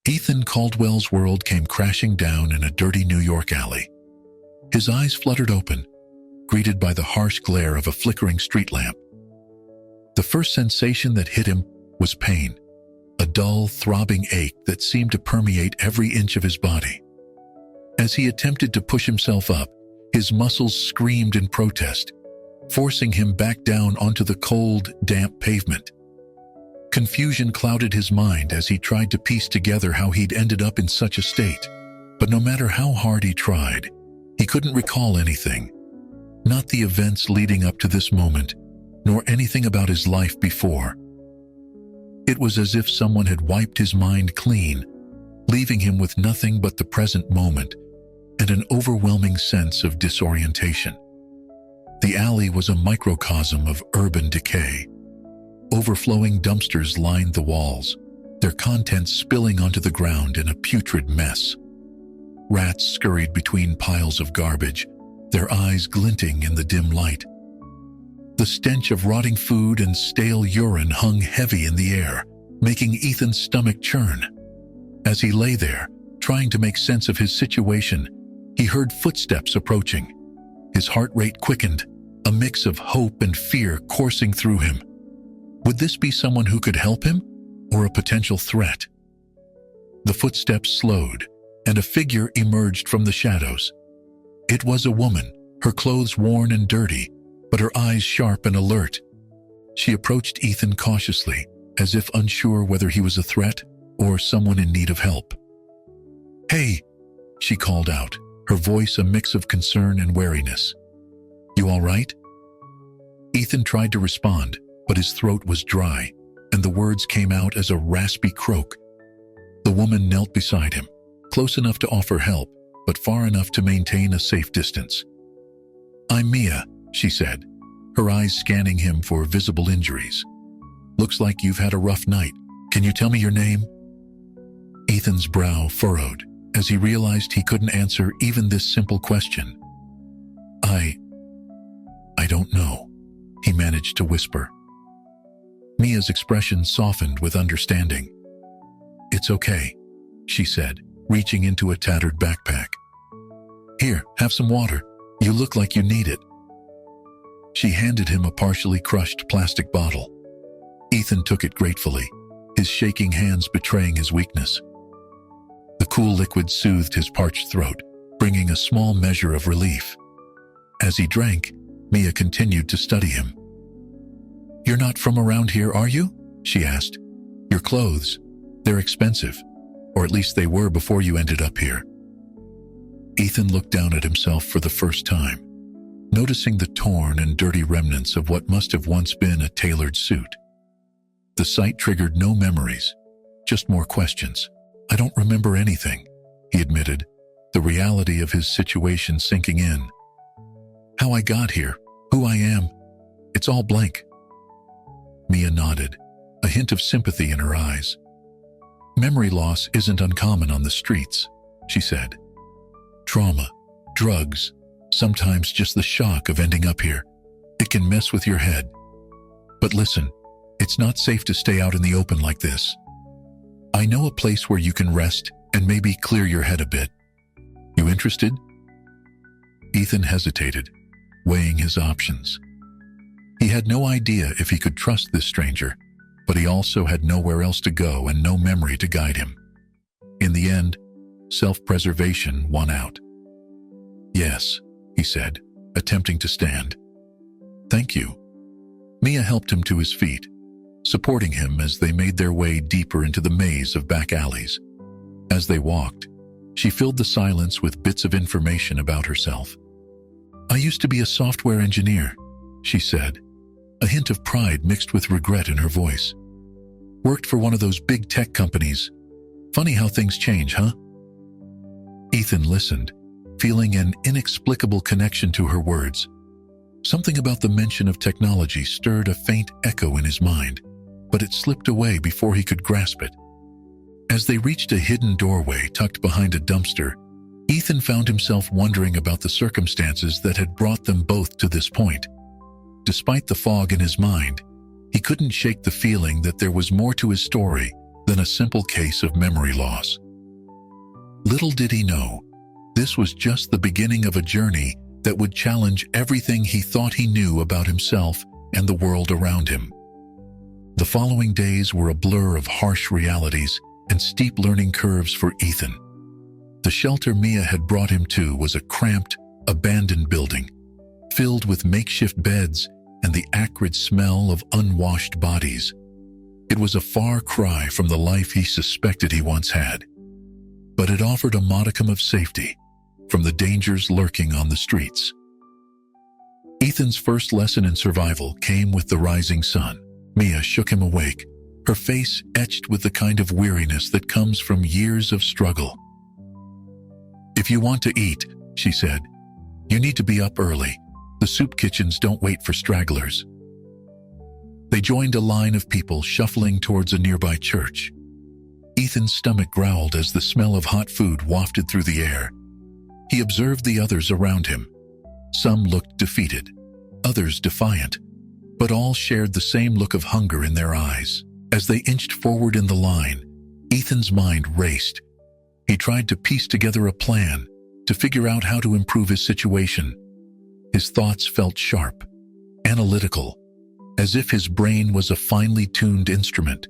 Ethan Caldwell's world came crashing down in a dirty New York alley. His eyes fluttered open, greeted by the harsh glare of a flickering street lamp. The first sensation that hit him was pain, a dull, throbbing ache that seemed to permeate every inch of his body. As he attempted to push himself up, his muscles screamed in protest, forcing him back down onto the cold, damp pavement. Confusion clouded his mind as he tried to piece together how he'd ended up in such a state. But no matter how hard he tried, he couldn't recall anything. Not the events leading up to this moment, nor anything about his life before. It was as if someone had wiped his mind clean, leaving him with nothing but the present moment and an overwhelming sense of disorientation. The alley was a microcosm of urban decay. Overflowing dumpsters lined the walls, their contents spilling onto the ground in a putrid mess. Rats scurried between piles of garbage, their eyes glinting in the dim light. The stench of rotting food and stale urine hung heavy in the air, making Ethan's stomach churn. As he lay there, trying to make sense of his situation, he heard footsteps approaching. His heart rate quickened, a mix of hope and fear coursing through him. Would this be someone who could help him, or a potential threat? The footsteps slowed, and a figure emerged from the shadows. It was a woman, her clothes worn and dirty, but her eyes sharp and alert. She approached Ethan cautiously, as if unsure whether he was a threat or someone in need of help. "Hey," she called out, her voice a mix of concern and wariness. "You all right?" Ethan tried to respond, but his throat was dry, and the words came out as a raspy croak. The woman knelt beside him, close enough to offer help, but far enough to maintain a safe distance. "I'm Mia," she said, her eyes scanning him for visible injuries. "Looks like you've had a rough night. Can you tell me your name?" Ethan's brow furrowed as he realized he couldn't answer even this simple question. I don't know," he managed to whisper. Mia's expression softened with understanding. "It's okay," she said, reaching into a tattered backpack. "Here, have some water. You look like you need it." She handed him a partially crushed plastic bottle. Ethan took it gratefully, his shaking hands betraying his weakness. The cool liquid soothed his parched throat, bringing a small measure of relief. As he drank, Mia continued to study him. "You're not from around here, are you?" she asked. "Your clothes, they're expensive, or at least they were before you ended up here." Ethan looked down at himself for the first time, noticing the torn and dirty remnants of what must have once been a tailored suit. The sight triggered no memories, just more questions. "I don't remember anything," he admitted, the reality of his situation sinking in. "How I got here, who I am, it's all blank." Mia nodded, a hint of sympathy in her eyes. "Memory loss isn't uncommon on the streets," she said. "Trauma, drugs, sometimes just the shock of ending up here. It can mess with your head. But listen, it's not safe to stay out in the open like this. I know a place where you can rest and maybe clear your head a bit. You interested?" Ethan hesitated, weighing his options. He had no idea if he could trust this stranger, but he also had nowhere else to go and no memory to guide him. In the end, self-preservation won out. "Yes," he said, attempting to stand. "Thank you." Mia helped him to his feet, supporting him as they made their way deeper into the maze of back alleys. As they walked, she filled the silence with bits of information about herself. "I used to be a software engineer," she said, a hint of pride mixed with regret in her voice. "Worked for one of those big tech companies. Funny how things change, huh?" Ethan listened, feeling an inexplicable connection to her words. Something about the mention of technology stirred a faint echo in his mind, but it slipped away before he could grasp it. As they reached a hidden doorway tucked behind a dumpster, Ethan found himself wondering about the circumstances that had brought them both to this point. Despite the fog in his mind, he couldn't shake the feeling that there was more to his story than a simple case of memory loss. Little did he know, this was just the beginning of a journey that would challenge everything he thought he knew about himself and the world around him. The following days were a blur of harsh realities and steep learning curves for Ethan. The shelter Mia had brought him to was a cramped, abandoned building, filled with makeshift beds and the acrid smell of unwashed bodies. It was a far cry from the life he suspected he once had, but it offered a modicum of safety from the dangers lurking on the streets. Ethan's first lesson in survival came with the rising sun. Mia shook him awake, her face etched with the kind of weariness that comes from years of struggle. "If you want to eat," she said, "you need to be up early. The soup kitchens don't wait for stragglers." They joined a line of people shuffling towards a nearby church. Ethan's stomach growled as the smell of hot food wafted through the air. He observed the others around him. Some looked defeated, others defiant, but all shared the same look of hunger in their eyes. As they inched forward in the line, Ethan's mind raced. He tried to piece together a plan, to figure out how to improve his situation. His thoughts felt sharp, analytical, as if his brain was a finely tuned instrument.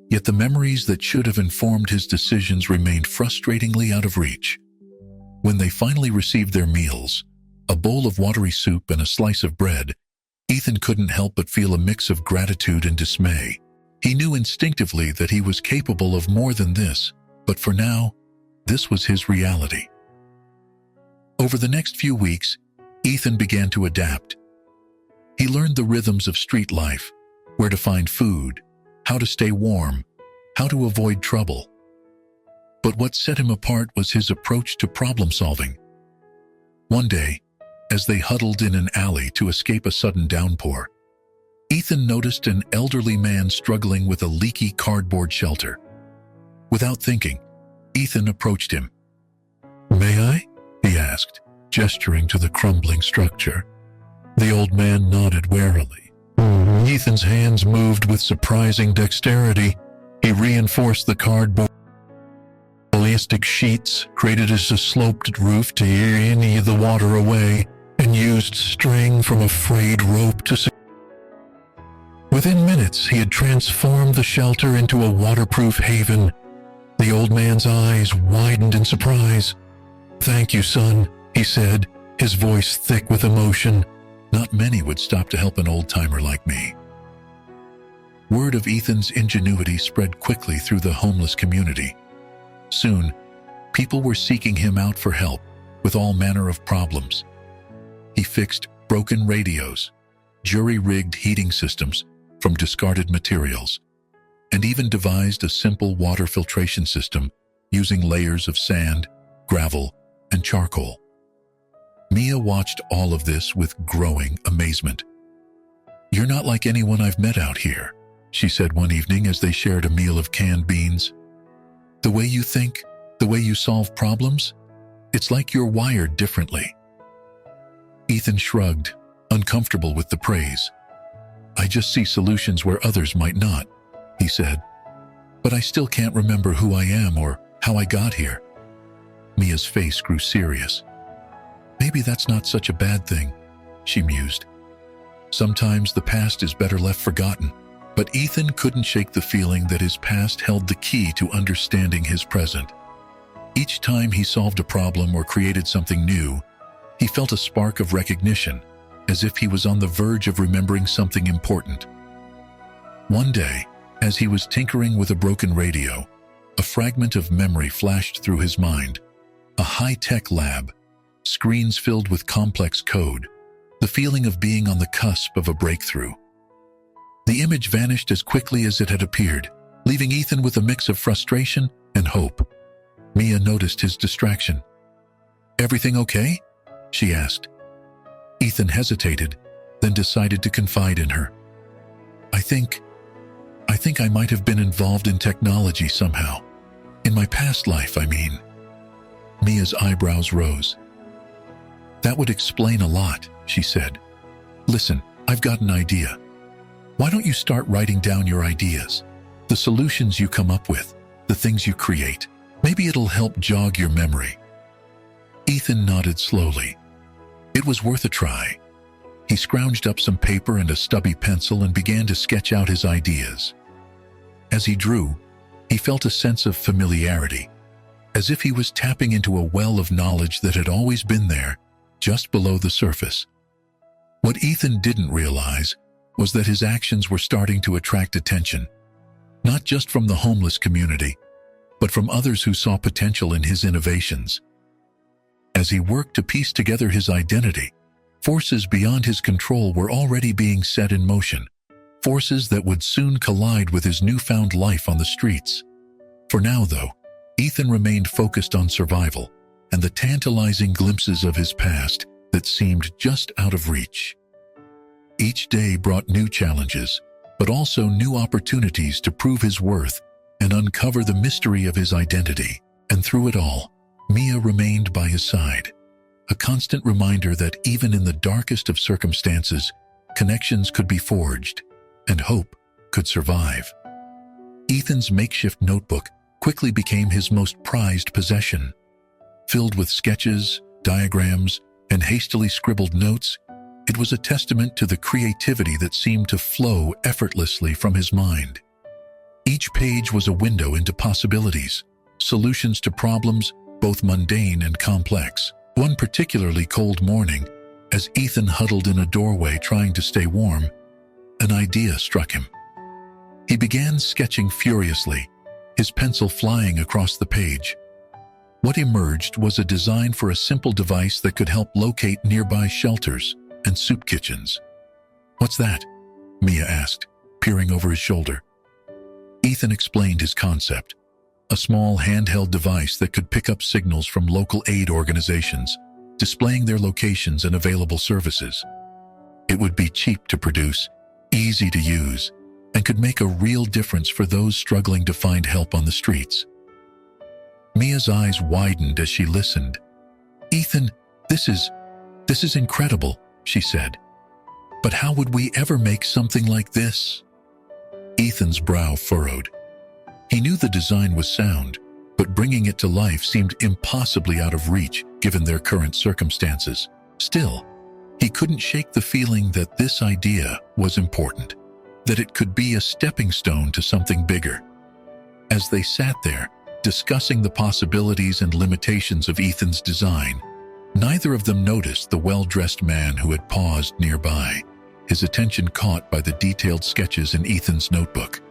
Yet the memories that should have informed his decisions remained frustratingly out of reach. When they finally received their meals, a bowl of watery soup and a slice of bread, Ethan couldn't help but feel a mix of gratitude and dismay. He knew instinctively that he was capable of more than this, but for now, this was his reality. Over the next few weeks, Ethan began to adapt. He learned the rhythms of street life, where to find food, how to stay warm, how to avoid trouble. But what set him apart was his approach to problem solving. One day, as they huddled in an alley to escape a sudden downpour, Ethan noticed an elderly man struggling with a leaky cardboard shelter. Without thinking, Ethan approached him. "May I?" he asked, gesturing to the crumbling structure. The old man nodded warily. Ethan's hands moved with surprising dexterity. He reinforced the cardboard ballistic sheets, created as a sloped roof to air any of the water away, and used string from a frayed rope to secure. Within minutes, he had transformed the shelter into a waterproof haven. The old man's eyes widened in surprise. "Thank you, son," he said, his voice thick with emotion. Not many would stop to help an old-timer like me. Word of Ethan's ingenuity spread quickly through the homeless community. Soon, people were seeking him out for help with all manner of problems. He fixed broken radios, jury-rigged heating systems from discarded materials, and even devised a simple water filtration system using layers of sand, gravel, and charcoal. Mia watched all of this with growing amazement. "You're not like anyone I've met out here," she said one evening as they shared a meal of canned beans. "The way you think, the way you solve problems, it's like you're wired differently." Ethan shrugged, uncomfortable with the praise. "I just see solutions where others might not," he said. "But I still can't remember who I am or how I got here." Mia's face grew serious. "Maybe that's not such a bad thing," she mused. "Sometimes the past is better left forgotten." But Ethan couldn't shake the feeling that his past held the key to understanding his present. Each time he solved a problem or created something new, he felt a spark of recognition, as if he was on the verge of remembering something important. One day, as he was tinkering with a broken radio, a fragment of memory flashed through his mind. A high-tech lab, screens filled with complex code, the feeling of being on the cusp of a breakthrough. The image vanished as quickly as it had appeared, leaving Ethan with a mix of frustration and hope. Mia noticed his distraction. "Everything okay?" she asked. Ethan hesitated, then decided to confide in her. I think I might have been involved in technology somehow. In my past life, I mean." Mia's eyebrows rose. "That would explain a lot," she said. "Listen, I've got an idea. Why don't you start writing down your ideas? The solutions you come up with, the things you create, maybe it'll help jog your memory. Ethan nodded slowly. It was worth a try. He scrounged up some paper and a stubby pencil and began to sketch out his ideas. As he drew, he felt a sense of familiarity, as if he was tapping into a well of knowledge that had always been there, just below the surface. What Ethan didn't realize was that his actions were starting to attract attention, not just from the homeless community, but from others who saw potential in his innovations. As he worked to piece together his identity, forces beyond his control were already being set in motion, forces that would soon collide with his newfound life on the streets. For now, though, Ethan remained focused on survival and the tantalizing glimpses of his past that seemed just out of reach. Each day brought new challenges, but also new opportunities to prove his worth and uncover the mystery of his identity. And through it all, Mia remained by his side, a constant reminder that even in the darkest of circumstances, connections could be forged and hope could survive. Ethan's makeshift notebook quickly became his most prized possession. Filled with sketches, diagrams, and hastily scribbled notes, it was a testament to the creativity that seemed to flow effortlessly from his mind. Each page was a window into possibilities, solutions to problems both mundane and complex. One particularly cold morning, as Ethan huddled in a doorway trying to stay warm, an idea struck him. He began sketching furiously, his pencil flying across the page. What emerged was a design for a simple device that could help locate nearby shelters and soup kitchens. "What's that?" Mia asked, peering over his shoulder. Ethan explained his concept, a small handheld device that could pick up signals from local aid organizations, displaying their locations and available services. It would be cheap to produce, easy to use, and could make a real difference for those struggling to find help on the streets. Mia's eyes widened as she listened. "Ethan, this is incredible," she said. "But how would we ever make something like this?" Ethan's brow furrowed. He knew the design was sound, but bringing it to life seemed impossibly out of reach given their current circumstances. Still, he couldn't shake the feeling that this idea was important, that it could be a stepping stone to something bigger. As they sat there, discussing the possibilities and limitations of Ethan's design, neither of them noticed the well-dressed man who had paused nearby, his attention caught by the detailed sketches in Ethan's notebook.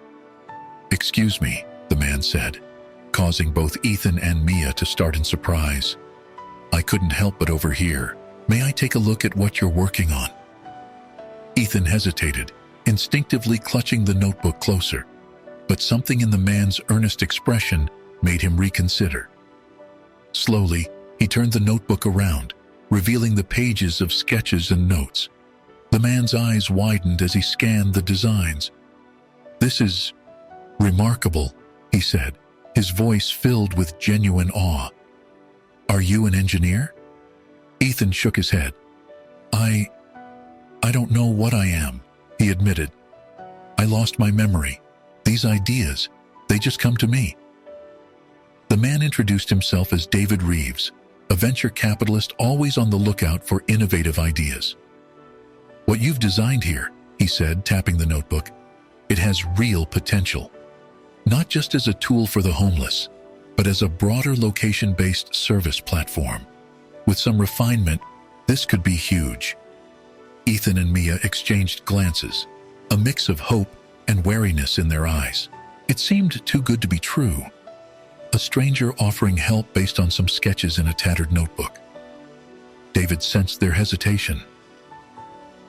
"Excuse me," the man said, causing both Ethan and Mia to start in surprise. "I couldn't help but overhear. May I take a look at what you're working on?" Ethan hesitated, instinctively clutching the notebook closer, but something in the man's earnest expression made him reconsider. Slowly, he turned the notebook around, revealing the pages of sketches and notes. The man's eyes widened as he scanned the designs. "This is remarkable," he said, his voice filled with genuine awe. "Are you an engineer?" Ethan shook his head. I don't know what I am," he admitted. "I lost my memory. These ideas, they just come to me." The man introduced himself as David Reeves, a venture capitalist always on the lookout for innovative ideas. "What you've designed here," he said, tapping the notebook, "it has real potential. Not just as a tool for the homeless, but as a broader location-based service platform. With some refinement, this could be huge." Ethan and Mia exchanged glances, a mix of hope and wariness in their eyes. It seemed too good to be true. A stranger offering help based on some sketches in a tattered notebook. David sensed their hesitation.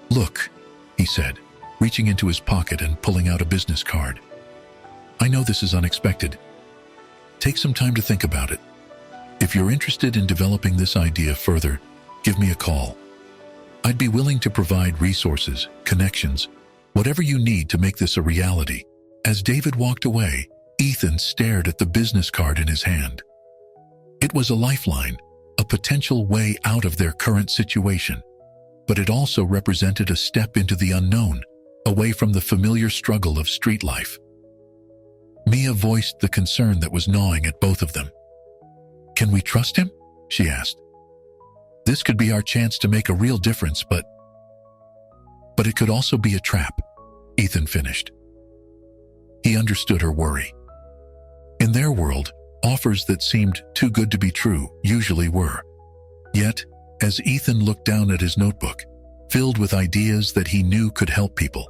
"Look," he said, reaching into his pocket and pulling out a business card. "I know this is unexpected. Take some time to think about it. If you're interested in developing this idea further, give me a call. I'd be willing to provide resources, connections, whatever you need to make this a reality." As David walked away, Ethan stared at the business card in his hand. It was a lifeline, a potential way out of their current situation, but it also represented a step into the unknown, away from the familiar struggle of street life. Mia voiced the concern that was gnawing at both of them. "Can we trust him?" she asked. "This could be our chance to make a real difference, but it could also be a trap," Ethan finished. He understood her worry. In their world, offers that seemed too good to be true usually were. Yet, as Ethan looked down at his notebook, filled with ideas that he knew could help people,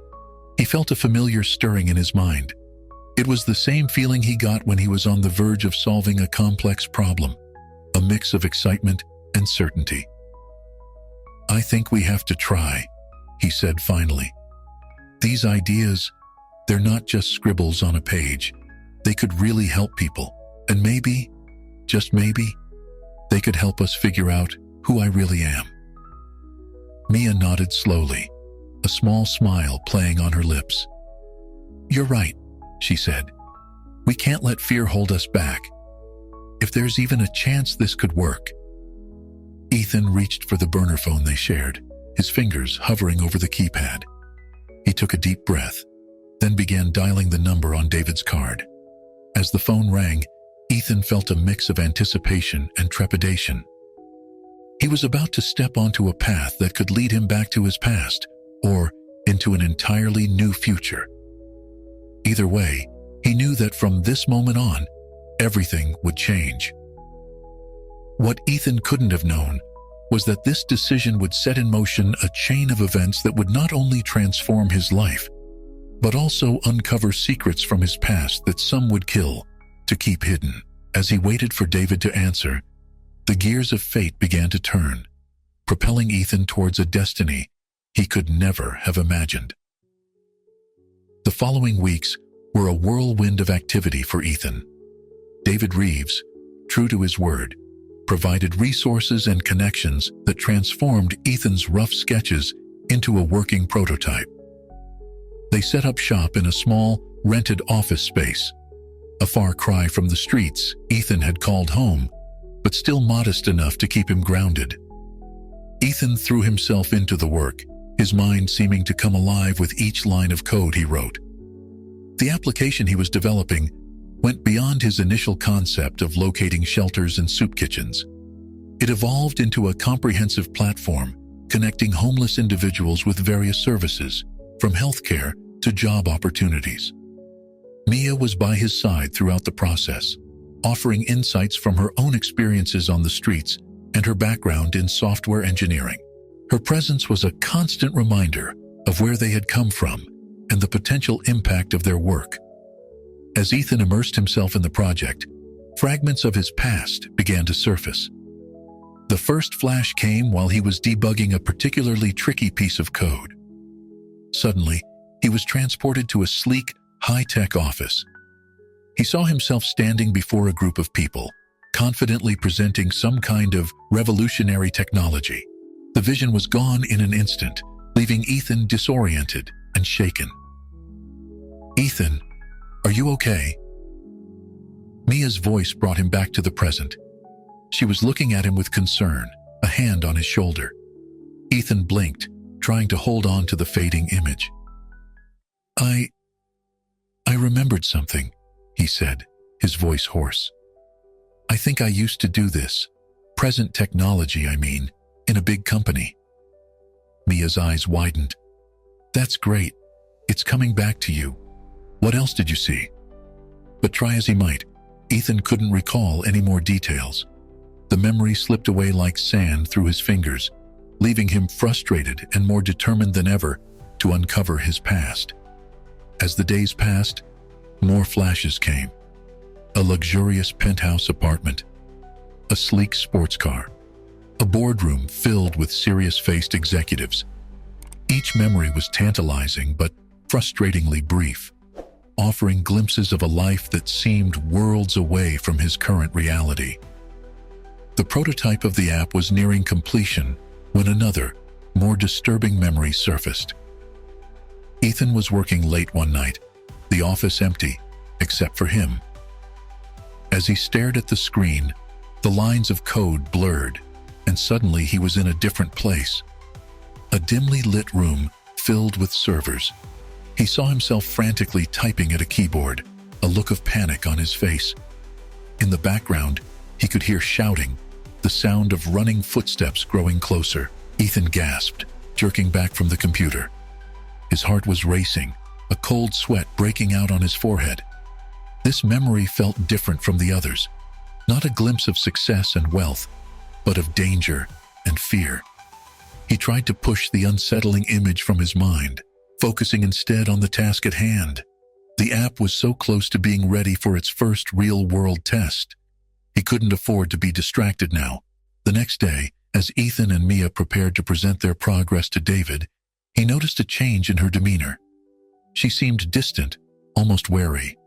he felt a familiar stirring in his mind. It was the same feeling he got when he was on the verge of solving a complex problem, a mix of excitement and certainty. "I think we have to try," he said finally. "These ideas, they're not just scribbles on a page. They could really help people. And maybe, just maybe, they could help us figure out who I really am." Mia nodded slowly, a small smile playing on her lips. "You're right," she said. "We can't let fear hold us back. If there's even a chance this could work." Ethan reached for the burner phone they shared, his fingers hovering over the keypad. He took a deep breath, then began dialing the number on David's card. As the phone rang, Ethan felt a mix of anticipation and trepidation. He was about to step onto a path that could lead him back to his past, or into an entirely new future. Either way, he knew that from this moment on, everything would change. What Ethan couldn't have known was that this decision would set in motion a chain of events that would not only transform his life, but also uncover secrets from his past that some would kill to keep hidden. As he waited for David to answer, the gears of fate began to turn, propelling Ethan towards a destiny he could never have imagined. The following weeks were a whirlwind of activity for Ethan. David Reeves, true to his word, provided resources and connections that transformed Ethan's rough sketches into a working prototype. They set up shop in a small, rented office space, a far cry from the streets Ethan had called home, but still modest enough to keep him grounded. Ethan threw himself into the work, his mind seeming to come alive with each line of code he wrote. The application he was developing went beyond his initial concept of locating shelters and soup kitchens. It evolved into a comprehensive platform connecting homeless individuals with various services, from healthcare to job opportunities. Mia was by his side throughout the process, offering insights from her own experiences on the streets and her background in software engineering. Her presence was a constant reminder of where they had come from and the potential impact of their work. As Ethan immersed himself in the project, fragments of his past began to surface. The first flash came while he was debugging a particularly tricky piece of code. Suddenly, he was transported to a sleek, high-tech office. He saw himself standing before a group of people, confidently presenting some kind of revolutionary technology. The vision was gone in an instant, leaving Ethan disoriented and shaken. "Ethan, are you okay?" Mia's voice brought him back to the present. She was looking at him with concern, a hand on his shoulder. Ethan blinked, trying to hold on to the fading image. I remembered something," he said, his voice hoarse. "I think I used to do this. Present technology, I mean, in a big company." Mia's eyes widened. "That's great. It's coming back to you. What else did you see?" But try as he might, Ethan couldn't recall any more details. The memory slipped away like sand through his fingers, leaving him frustrated and more determined than ever to uncover his past. As the days passed, more flashes came. A luxurious penthouse apartment, a sleek sports car, a boardroom filled with serious-faced executives. Each memory was tantalizing but frustratingly brief, offering glimpses of a life that seemed worlds away from his current reality. The prototype of the app was nearing completion when another, more disturbing memory surfaced. Ethan was working late one night, the office empty, except for him. As he stared at the screen, the lines of code blurred, and suddenly he was in a different place. A dimly lit room filled with servers. He saw himself frantically typing at a keyboard, a look of panic on his face. In the background, he could hear shouting, the sound of running footsteps growing closer. Ethan gasped, jerking back from the computer. His heart was racing, a cold sweat breaking out on his forehead. This memory felt different from the others, not a glimpse of success and wealth, but of danger and fear. He tried to push the unsettling image from his mind, focusing instead on the task at hand. The app was so close to being ready for its first real-world test. He couldn't afford to be distracted now. The next day, as Ethan and Mia prepared to present their progress to David, he noticed a change in her demeanor. She seemed distant, almost wary.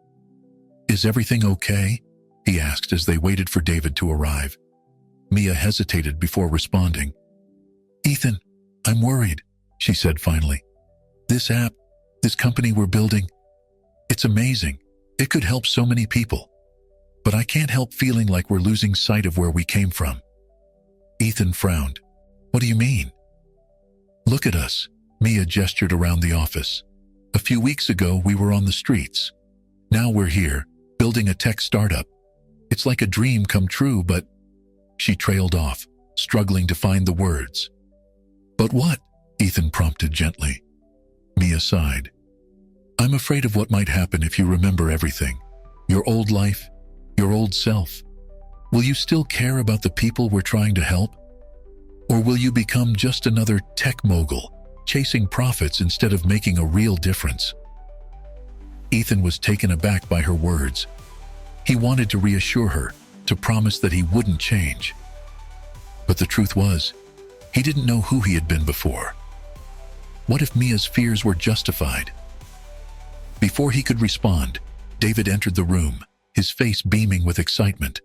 "Is everything okay?" he asked as they waited for David to arrive. Mia hesitated before responding. "Ethan, I'm worried," she said finally. "This app, this company we're building, it's amazing. It could help so many people. But I can't help feeling like we're losing sight of where we came from." Ethan frowned. "What do you mean?" "Look at us," Mia gestured around the office. "A few weeks ago, we were on the streets. Now we're here, building a tech startup. It's like a dream come true, but..." She trailed off, struggling to find the words. "But what?" Ethan prompted gently. Mia sighed. "I'm afraid of what might happen if you remember everything. Your old life, your old self. Will you still care about the people we're trying to help? Or will you become just another tech mogul, chasing profits instead of making a real difference?" Ethan was taken aback by her words. He wanted to reassure her, to promise that he wouldn't change. But the truth was, he didn't know who he had been before. What if Mia's fears were justified? Before he could respond, David entered the room, his face beaming with excitement.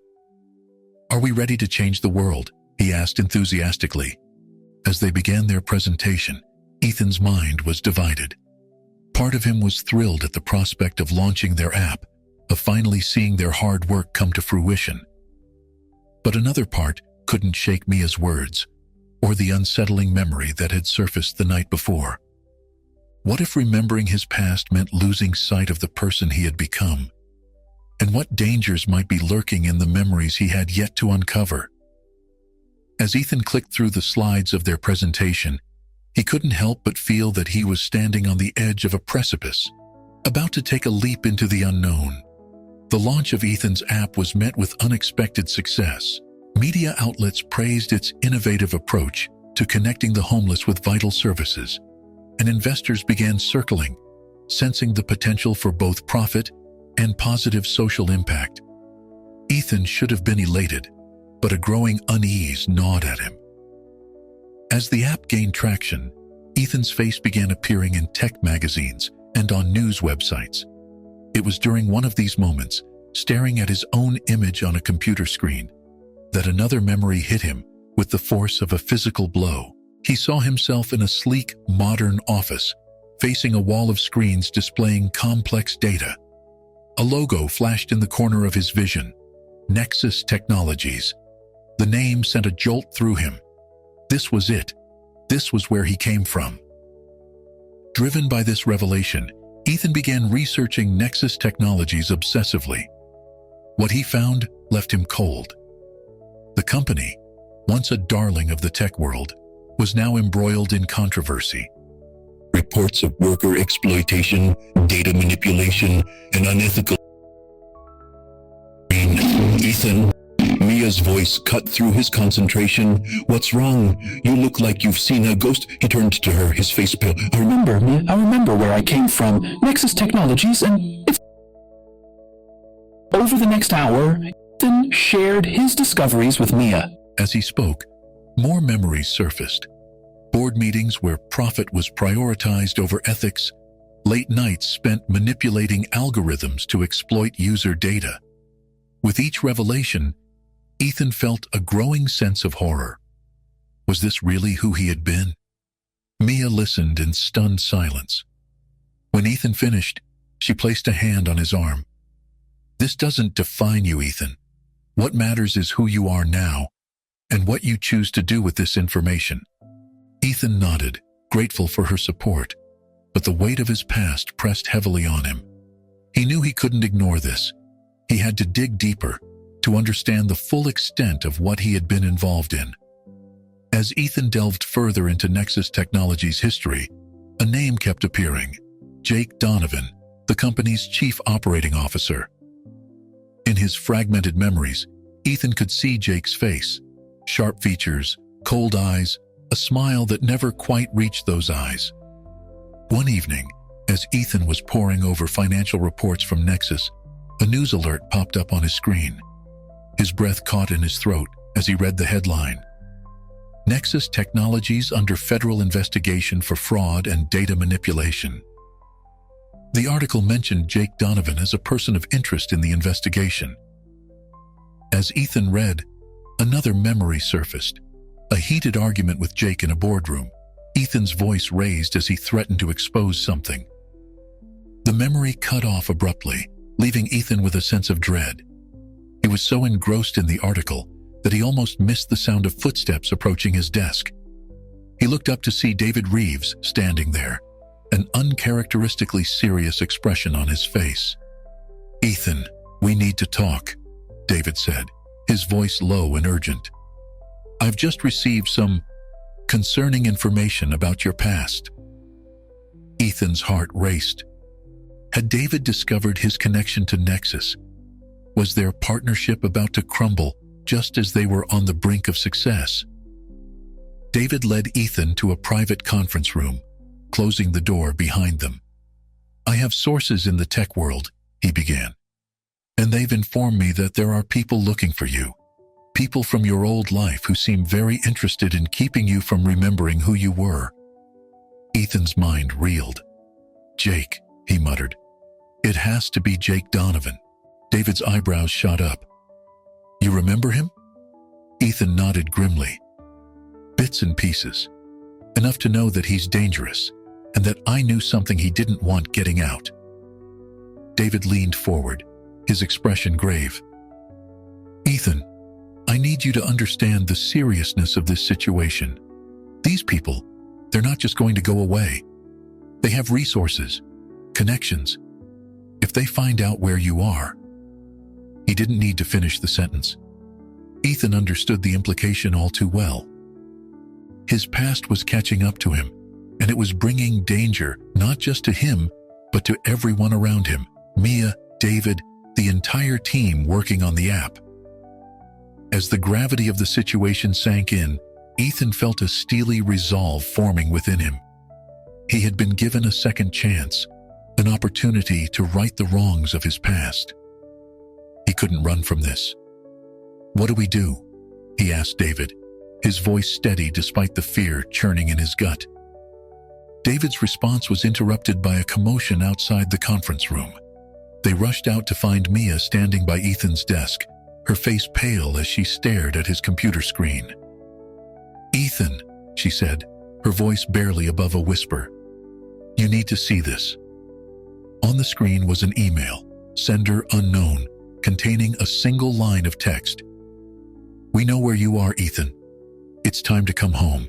"Are we ready to change the world?" he asked enthusiastically. As they began their presentation, Ethan's mind was divided. Part of him was thrilled at the prospect of launching their app, of finally seeing their hard work come to fruition. But another part couldn't shake Mia's words, or the unsettling memory that had surfaced the night before. What if remembering his past meant losing sight of the person he had become? And what dangers might be lurking in the memories he had yet to uncover? As Ethan clicked through the slides of their presentation, he couldn't help but feel that he was standing on the edge of a precipice, about to take a leap into the unknown. The launch of Ethan's app was met with unexpected success. Media outlets praised its innovative approach to connecting the homeless with vital services, and investors began circling, sensing the potential for both profit and positive social impact. Ethan should have been elated, but a growing unease gnawed at him. As the app gained traction, Ethan's face began appearing in tech magazines and on news websites. It was during one of these moments, staring at his own image on a computer screen, that another memory hit him with the force of a physical blow. He saw himself in a sleek, modern office, facing a wall of screens displaying complex data. A logo flashed in the corner of his vision, Nexus Technologies. The name sent a jolt through him. This was it. This was where he came from. Driven by this revelation, Ethan began researching Nexus Technologies obsessively. What he found left him cold. The company, once a darling of the tech world, was now embroiled in controversy. Reports of worker exploitation, data manipulation, and unethical... "Ethan," Mia's voice cut through his concentration. "What's wrong? You look like you've seen a ghost." He turned to her, his face pale. I remember where I came from. Nexus Technologies, and it's..." Over the next hour, Ethan shared his discoveries with Mia. As he spoke, more memories surfaced. Board meetings where profit was prioritized over ethics, late nights spent manipulating algorithms to exploit user data. With each revelation, Ethan felt a growing sense of horror. Was this really who he had been? Mia listened in stunned silence. When Ethan finished, she placed a hand on his arm. "This doesn't define you, Ethan. What matters is who you are now, and what you choose to do with this information." Ethan nodded, grateful for her support, but the weight of his past pressed heavily on him. He knew he couldn't ignore this. He had to dig deeper to understand the full extent of what he had been involved in. As Ethan delved further into Nexus Technologies' history, a name kept appearing: Jake Donovan, the company's chief operating officer. In his fragmented memories, Ethan could see Jake's face: sharp features, cold eyes, a smile that never quite reached those eyes. One evening, as Ethan was poring over financial reports from Nexus, a news alert popped up on his screen. His breath caught in his throat as he read the headline: Nexus Technologies under federal investigation for fraud and data manipulation. The article mentioned Jake Donovan as a person of interest in the investigation. As Ethan read, another memory surfaced: a heated argument with Jake in a boardroom. Ethan's voice raised as he threatened to expose something. The memory cut off abruptly, leaving Ethan with a sense of dread. He was so engrossed in the article that he almost missed the sound of footsteps approaching his desk. He looked up to see David Reeves standing there, an uncharacteristically serious expression on his face. "Ethan, we need to talk," David said, his voice low and urgent. "I've just received some concerning information about your past." Ethan's heart raced. Had David discovered his connection to Nexus? Was their partnership about to crumble just as they were on the brink of success? David led Ethan to a private conference room, closing the door behind them. "I have sources in the tech world," he began, "and they've informed me that there are people looking for you. People from your old life who seem very interested in keeping you from remembering who you were." Ethan's mind reeled. "Jake," he muttered. "It has to be Jake Donovan." David's eyebrows shot up. "You remember him?" Ethan nodded grimly. "Bits and pieces. Enough to know that he's dangerous, and that I knew something he didn't want getting out." David leaned forward, his expression grave. "Ethan, I need you to understand the seriousness of this situation. These people, they're not just going to go away. They have resources, connections. If they find out where you are..." He didn't need to finish the sentence. Ethan understood the implication all too well. His past was catching up to him, and it was bringing danger not just to him, but to everyone around him: Mia, David, the entire team working on the app. As the gravity of the situation sank in, Ethan felt a steely resolve forming within him. He had been given a second chance, an opportunity to right the wrongs of his past. He couldn't run from this. "What do we do?" he asked David, his voice steady despite the fear churning in his gut. David's response was interrupted by a commotion outside the conference room. They rushed out to find Mia standing by Ethan's desk, her face pale as she stared at his computer screen. "Ethan," she said, her voice barely above a whisper, "you need to see this." On the screen was an email, sender unknown, containing a single line of text: "We know where you are, Ethan. It's time to come home."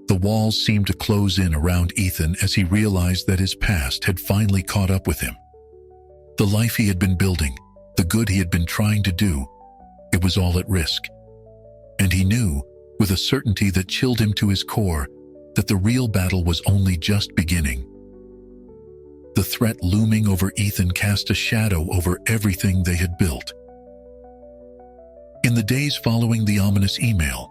The walls seemed to close in around Ethan as he realized that his past had finally caught up with him. The life he had been building, the good he had been trying to do, it was all at risk. And he knew, with a certainty that chilled him to his core, that the real battle was only just beginning. The threat looming over Ethan cast a shadow over everything they had built. In the days following the ominous email,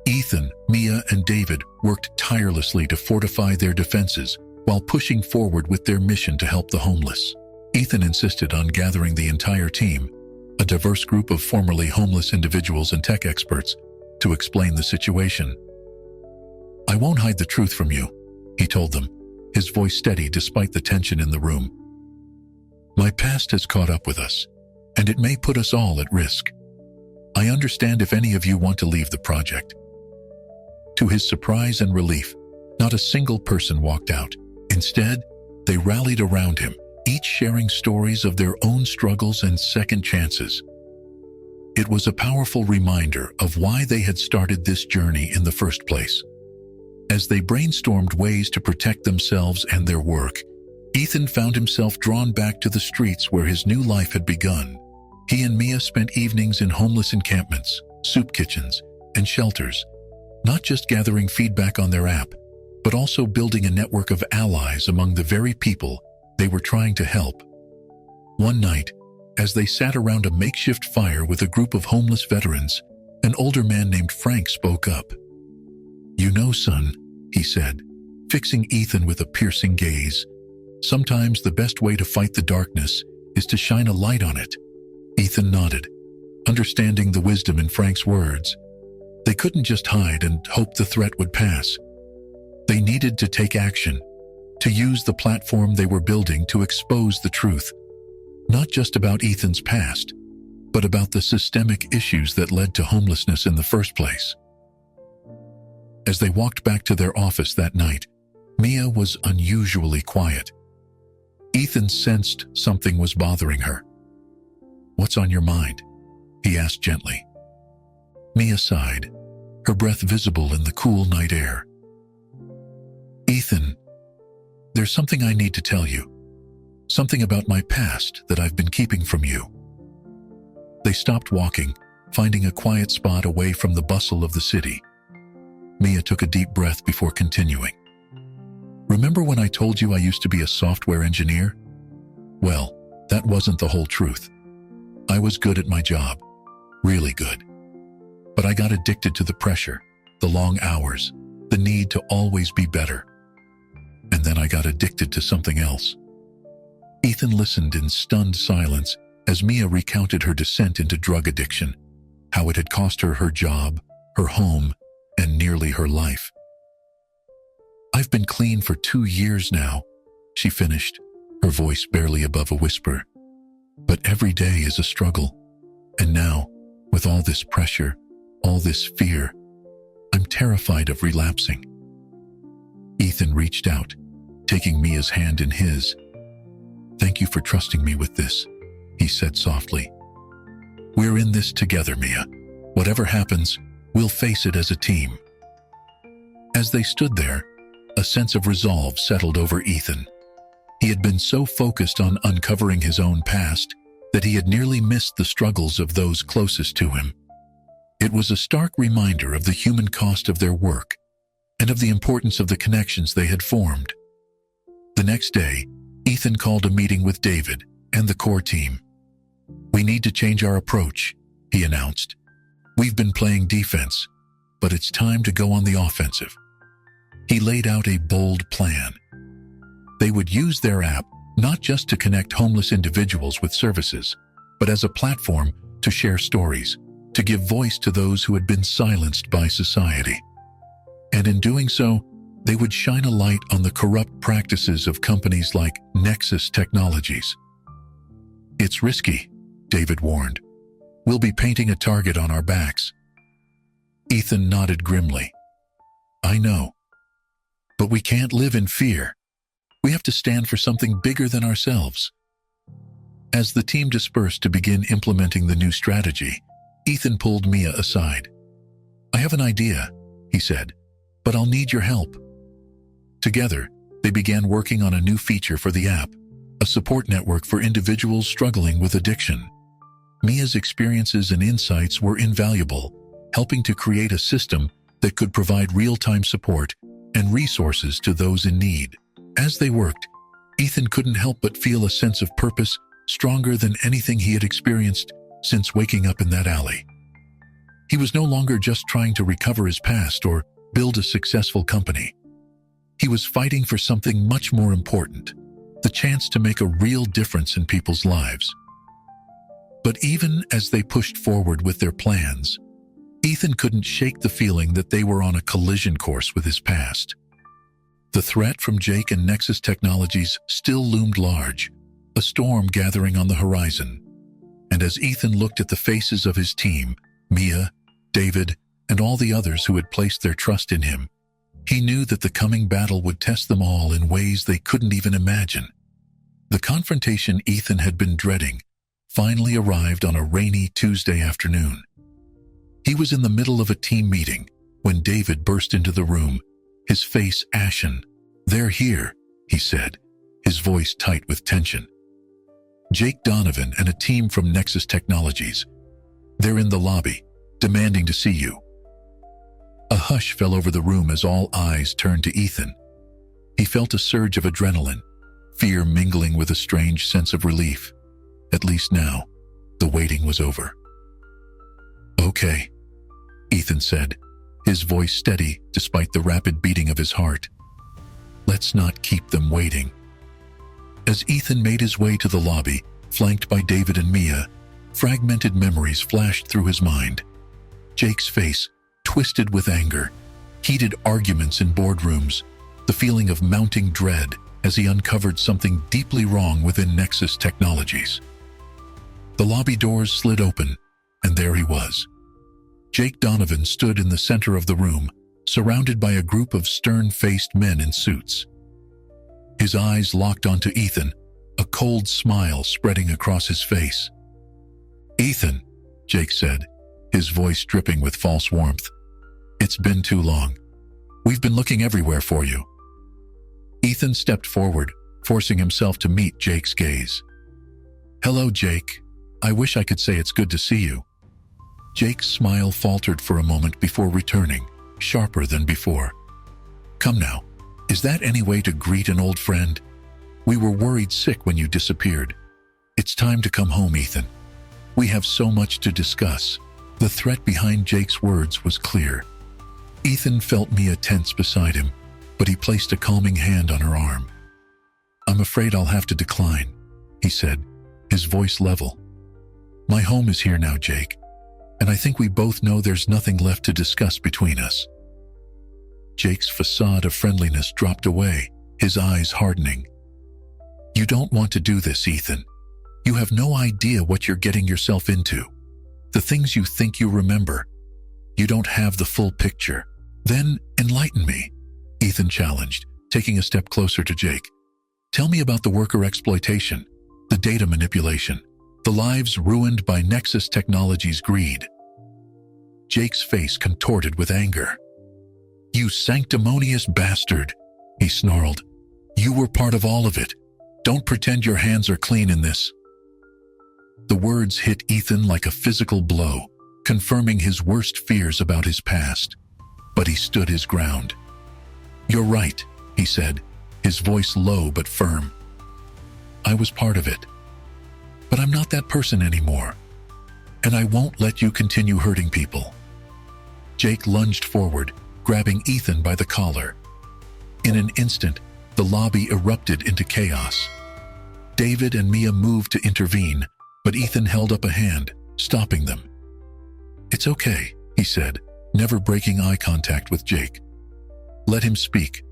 Ethan, Mia, and David worked tirelessly to fortify their defenses while pushing forward with their mission to help the homeless. Ethan insisted on gathering the entire team, a diverse group of formerly homeless individuals and tech experts, to explain the situation. "I won't hide the truth from you," he told them, his voice steady despite the tension in the room. "My past has caught up with us, and it may put us all at risk. I understand if any of you want to leave the project." To his surprise and relief, not a single person walked out. Instead, they rallied around him, each sharing stories of their own struggles and second chances. It was a powerful reminder of why they had started this journey in the first place. As they brainstormed ways to protect themselves and their work, Ethan found himself drawn back to the streets where his new life had begun. He and Mia spent evenings in homeless encampments, soup kitchens, and shelters, not just gathering feedback on their app, but also building a network of allies among the very people they were trying to help. One night, as they sat around a makeshift fire with a group of homeless veterans, an older man named Frank spoke up. "You know, son," he said, fixing Ethan with a piercing gaze, "sometimes the best way to fight the darkness is to shine a light on it." Ethan nodded, understanding the wisdom in Frank's words. They couldn't just hide and hope the threat would pass. They needed to take action, to use the platform they were building to expose the truth, not just about Ethan's past, but about the systemic issues that led to homelessness in the first place. As they walked back to their office that night, Mia was unusually quiet. Ethan sensed something was bothering her. "What's on your mind?" he asked gently. Mia sighed, her breath visible in the cool night air. "Ethan, there's something I need to tell you. Something about my past that I've been keeping from you." They stopped walking, finding a quiet spot away from the bustle of the city. Mia took a deep breath before continuing. "Remember when I told you I used to be a software engineer? Well, that wasn't the whole truth. I was good at my job, really good. But I got addicted to the pressure, the long hours, the need to always be better. And then I got addicted to something else." Ethan listened in stunned silence as Mia recounted her descent into drug addiction, how it had cost her her job, her home, and nearly her life. "I've been clean for 2 years now," she finished, her voice barely above a whisper. "But every day is a struggle. And now, with all this pressure, all this fear, I'm terrified of relapsing." Ethan reached out, taking Mia's hand in his. "Thank you for trusting me with this," he said softly. "We're in this together, Mia. Whatever happens, we'll face it as a team." As they stood there, a sense of resolve settled over Ethan. He had been so focused on uncovering his own past that he had nearly missed the struggles of those closest to him. It was a stark reminder of the human cost of their work and of the importance of the connections they had formed. The next day, Ethan called a meeting with David and the core team. "We need to change our approach," he announced. "We've been playing defense, but it's time to go on the offensive." He laid out a bold plan. They would use their app not just to connect homeless individuals with services, but as a platform to share stories, to give voice to those who had been silenced by society. And in doing so, they would shine a light on the corrupt practices of companies like Nexus Technologies. "It's risky," David warned. "We'll be painting a target on our backs." Ethan nodded grimly. "I know. But we can't live in fear. We have to stand for something bigger than ourselves." As the team dispersed to begin implementing the new strategy, Ethan pulled Mia aside. "I have an idea," he said, "but I'll need your help." Together, they began working on a new feature for the app, a support network for individuals struggling with addiction. Mia's experiences and insights were invaluable, helping to create a system that could provide real-time support and resources to those in need. As they worked, Ethan couldn't help but feel a sense of purpose stronger than anything he had experienced since waking up in that alley. He was no longer just trying to recover his past or build a successful company. He was fighting for something much more important, the chance to make a real difference in people's lives. But even as they pushed forward with their plans, Ethan couldn't shake the feeling that they were on a collision course with his past. The threat from Jake and Nexus Technologies still loomed large, a storm gathering on the horizon. And as Ethan looked at the faces of his team, Mia, David, and all the others who had placed their trust in him, he knew that the coming battle would test them all in ways they couldn't even imagine. The confrontation Ethan had been dreading finally arrived on a rainy Tuesday afternoon. He was in the middle of a team meeting when David burst into the room, his face ashen. "They're here," he said, his his voice tight with tension. "Jake Donovan and a team from Nexus Technologies. They're in the lobby, demanding to see you." A hush fell over the room as all eyes turned to Ethan. He felt a surge of adrenaline, fear mingling with a strange sense of relief. At least now, the waiting was over. "Okay," Ethan said, his voice steady despite the rapid beating of his heart. "Let's not keep them waiting." As Ethan made his way to the lobby, flanked by David and Mia, fragmented memories flashed through his mind. Jake's face, twisted with anger, heated arguments in boardrooms, the feeling of mounting dread as he uncovered something deeply wrong within Nexus Technologies. The lobby doors slid open, and there he was. Jake Donovan stood in the center of the room, surrounded by a group of stern-faced men in suits. His eyes locked onto Ethan, a cold smile spreading across his face. "Ethan," Jake said, his voice dripping with false warmth. "It's been too long. We've been looking everywhere for you." Ethan stepped forward, forcing himself to meet Jake's gaze. "Hello, Jake. I wish I could say it's good to see you." Jake's smile faltered for a moment before returning, sharper than before. "Come now, is that any way to greet an old friend? We were worried sick when you disappeared. It's time to come home, Ethan. We have so much to discuss." The threat behind Jake's words was clear. Ethan felt Mia tense beside him, but he placed a calming hand on her arm. "I'm afraid I'll have to decline," he said, his voice level. "My home is here now, Jake, and I think we both know there's nothing left to discuss between us." Jake's facade of friendliness dropped away, his eyes hardening. "You don't want to do this, Ethan. You have no idea what you're getting yourself into. The things you think you remember. You don't have the full picture." "Then enlighten me," Ethan challenged, taking a step closer to Jake. "Tell me about the worker exploitation, the data manipulation, the lives ruined by Nexus Technologies' greed." Jake's face contorted with anger. "You sanctimonious bastard," he snarled. "You were part of all of it. Don't pretend your hands are clean in this." The words hit Ethan like a physical blow, confirming his worst fears about his past. But he stood his ground. "You're right," he said, his voice low but firm. "I was part of it. But I'm not that person anymore. And I won't let you continue hurting people." Jake lunged forward, grabbing Ethan by the collar. In an instant, the lobby erupted into chaos. David and Mia moved to intervene, but Ethan held up a hand, stopping them. "It's okay," he said, never breaking eye contact with Jake. "Let him speak.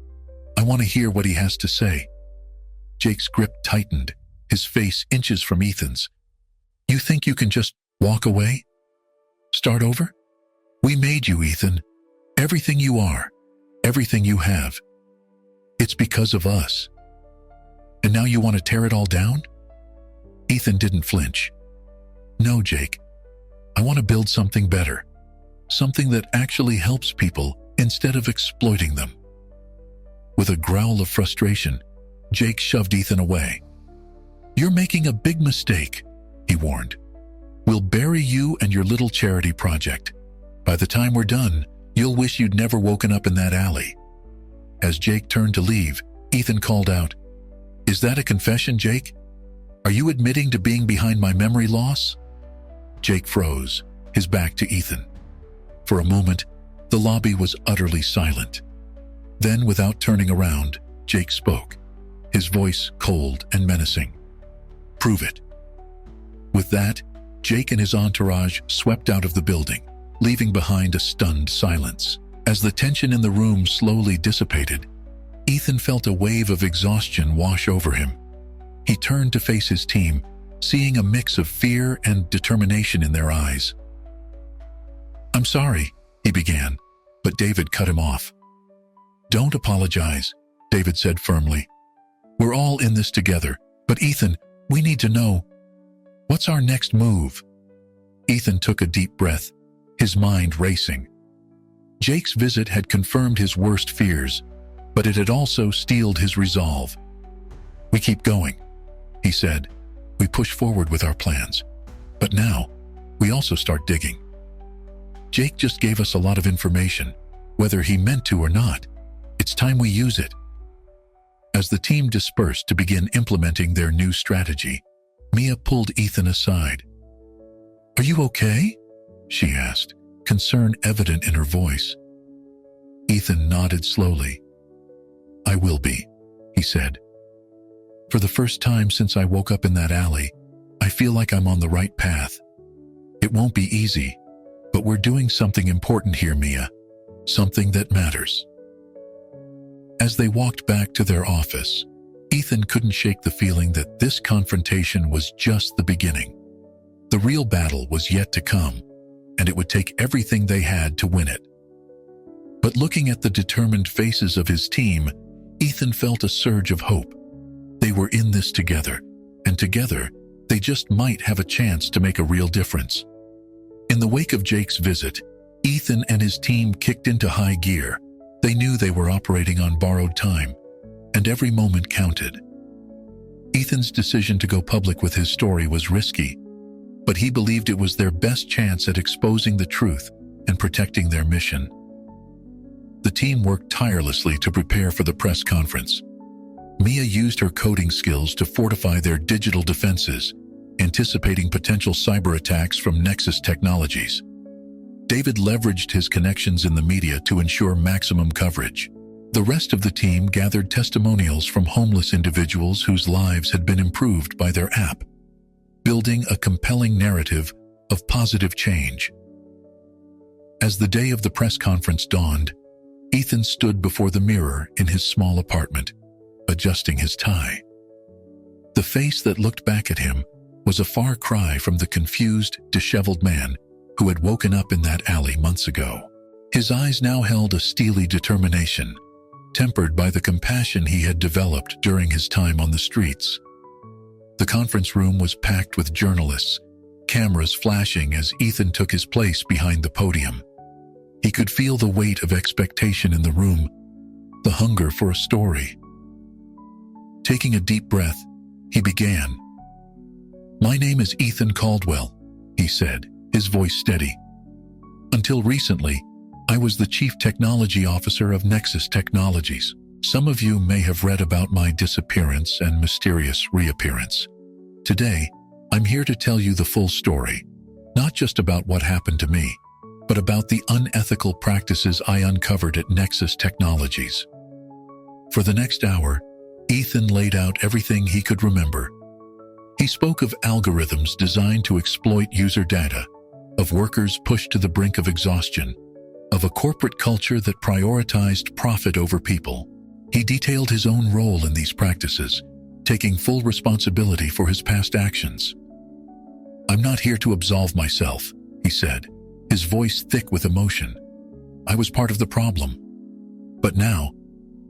I want to hear what he has to say." Jake's grip tightened, his face inches from Ethan's. "You think you can just walk away? Start over? We made you, Ethan. Everything you are, everything you have. It's because of us. And now you want to tear it all down?" Ethan didn't flinch. "No, Jake. I want to build something better. Something that actually helps people instead of exploiting them." With a growl of frustration, Jake shoved Ethan away. "You're making a big mistake," he warned. "We'll bury you and your little charity project. By the time we're done, you'll wish you'd never woken up in that alley." As Jake turned to leave, Ethan called out, "Is that a confession, Jake? Are you admitting to being behind my memory loss?" Jake froze, his back to Ethan. For a moment, the lobby was utterly silent. Then, without turning around, Jake spoke, his voice cold and menacing. "Prove it." With that, Jake and his entourage swept out of the building, leaving behind a stunned silence. As the tension in the room slowly dissipated, Ethan felt a wave of exhaustion wash over him. He turned to face his team, seeing a mix of fear and determination in their eyes. "I'm sorry," he began, but David cut him off. "Don't apologize," David said firmly. "We're all in this together, but Ethan, we need to know, what's our next move?" Ethan took a deep breath, his mind racing. Jake's visit had confirmed his worst fears, but it had also steeled his resolve. We keep going, he said. We push forward with our plans. But now, we also start digging. Jake just gave us a lot of information, whether he meant to or not. It's time we use it. As the team dispersed to begin implementing their new strategy, Mia pulled Ethan aside. "Are you okay?" she asked, concern evident in her voice. Ethan nodded slowly. "I will be," he said. "For the first time since I woke up in that alley, I feel like I'm on the right path. It won't be easy, but we're doing something important here, Mia. Something that matters." As they walked back to their office, Ethan couldn't shake the feeling that this confrontation was just the beginning. The real battle was yet to come, and it would take everything they had to win it. But looking at the determined faces of his team, Ethan felt a surge of hope. They were in this together, and together, they just might have a chance to make a real difference. In the wake of Jake's visit, Ethan and his team kicked into high gear. They knew they were operating on borrowed time, and every moment counted. Ethan's decision to go public with his story was risky, but he believed it was their best chance at exposing the truth and protecting their mission. The team worked tirelessly to prepare for the press conference. Mia used her coding skills to fortify their digital defenses, anticipating potential cyber attacks from Nexus Technologies. David leveraged his connections in the media to ensure maximum coverage. The rest of the team gathered testimonials from homeless individuals whose lives had been improved by their app, building a compelling narrative of positive change. As the day of the press conference dawned, Ethan stood before the mirror in his small apartment, adjusting his tie. The face that looked back at him was a far cry from the confused, disheveled man who had woken up in that alley months ago. His eyes now held a steely determination, tempered by the compassion he had developed during his time on the streets. The conference room was packed with journalists, cameras flashing as Ethan took his place behind the podium. He could feel the weight of expectation in the room, the hunger for a story. Taking a deep breath, he began. "My name is Ethan Caldwell," he said, his voice steady. "Until recently, I was the Chief Technology Officer of Nexus Technologies. Some of you may have read about my disappearance and mysterious reappearance. Today, I'm here to tell you the full story, not just about what happened to me, but about the unethical practices I uncovered at Nexus Technologies." For the next hour, Ethan laid out everything he could remember. He spoke of algorithms designed to exploit user data, of workers pushed to the brink of exhaustion, of a corporate culture that prioritized profit over people. He detailed his own role in these practices, taking full responsibility for his past actions. "I'm not here to absolve myself," he said, his voice thick with emotion. "I was part of the problem. But now,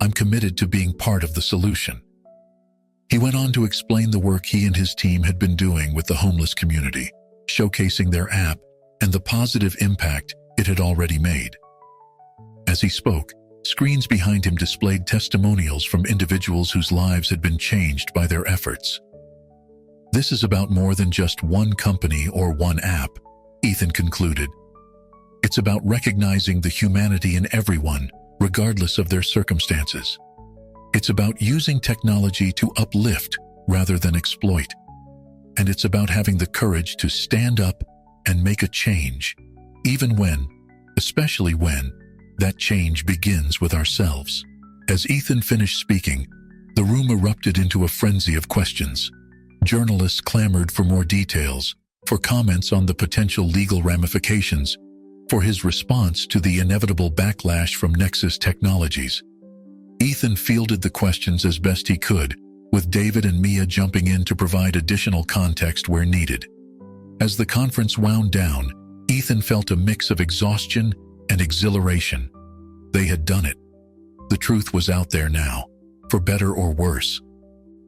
I'm committed to being part of the solution." He went on to explain the work he and his team had been doing with the homeless community, showcasing their app and the positive impact it had already made. As he spoke, screens behind him displayed testimonials from individuals whose lives had been changed by their efforts. "This is about more than just one company or one app," Ethan concluded. "It's about recognizing the humanity in everyone, regardless of their circumstances. It's about using technology to uplift rather than exploit. And it's about having the courage to stand up and make a change, even when, especially when, that change begins with ourselves." As Ethan finished speaking, the room erupted into a frenzy of questions. Journalists clamored for more details, for comments on the potential legal ramifications, for his response to the inevitable backlash from Nexus Technologies. Ethan fielded the questions as best he could, with David and Mia jumping in to provide additional context where needed. As the conference wound down, Ethan felt a mix of exhaustion and exhilaration. They had done it. The truth was out there now, for better or worse.